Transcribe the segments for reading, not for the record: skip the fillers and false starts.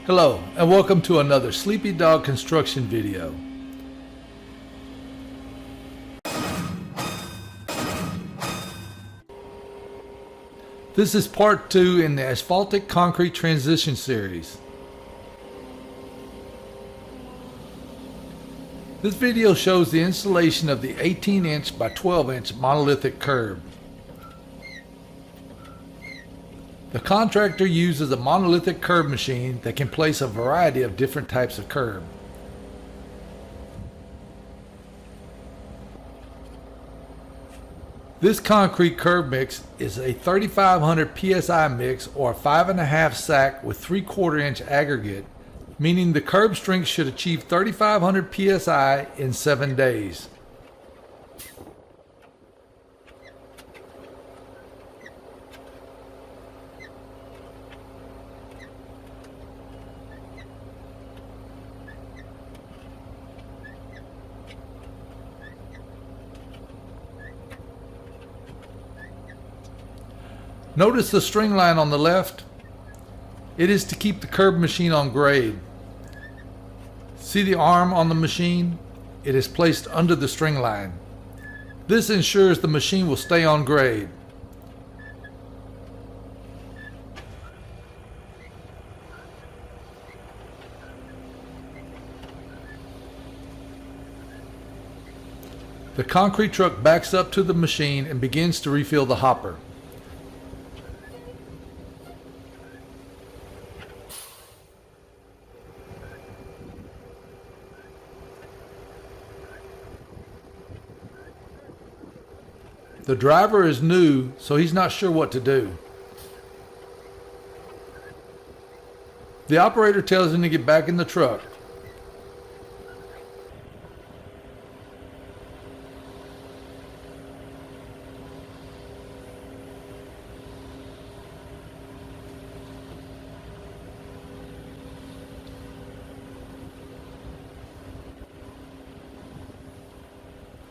Hello and welcome to another Sleepy Dog construction video. This is part 2 in the Asphaltic Concrete Transition series. This video shows the installation of the 18-inch by 12-inch monolithic curb. The contractor uses a monolithic curb machine that can place a variety of different types of curb. This concrete curb mix is a 3500 psi mix or 5.5 sack with 3/4 inch aggregate, meaning the curb strength should achieve 3500 psi in 7 days. Notice the string line on the left. It is to keep the curb machine on grade. See the arm on the machine? It is placed under the string line. This ensures the machine will stay on grade. The concrete truck backs up to the machine and begins to refill the hopper. The driver is new, so he's not sure what to do. The operator tells him to get back in the truck.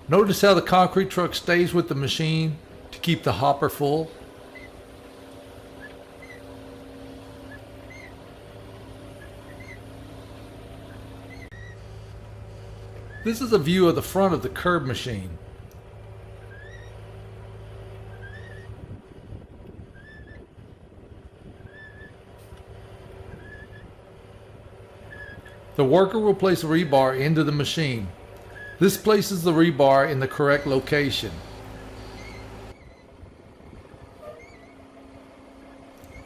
Notice how the concrete truck stays with the machine to keep the hopper full. This is a view of the front of the curb machine. The worker will place a rebar into the machine. This places the rebar in the correct location.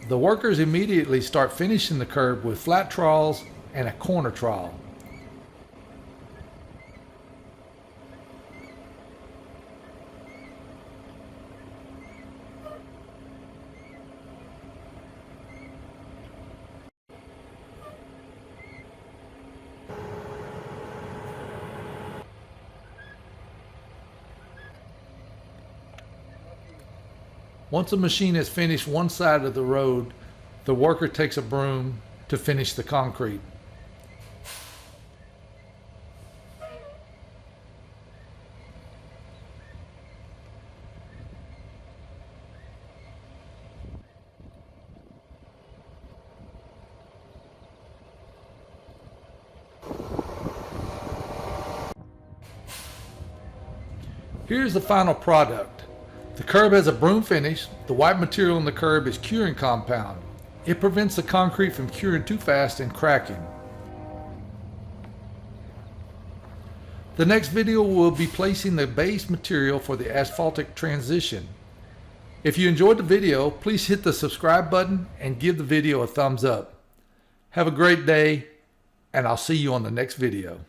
The workers immediately start finishing the curb with flat trowels and a corner trowel. Once the machine has finished one side of the road, the worker takes a broom to finish the concrete. Here's the final product. The curb has a broom finish. The white material on the curb is curing compound. It prevents the concrete from curing too fast and cracking. The next video will be placing the base material for the asphaltic transition. If you enjoyed the video, please hit the subscribe button and give the video a thumbs up. Have a great day, and I'll see you on the next video.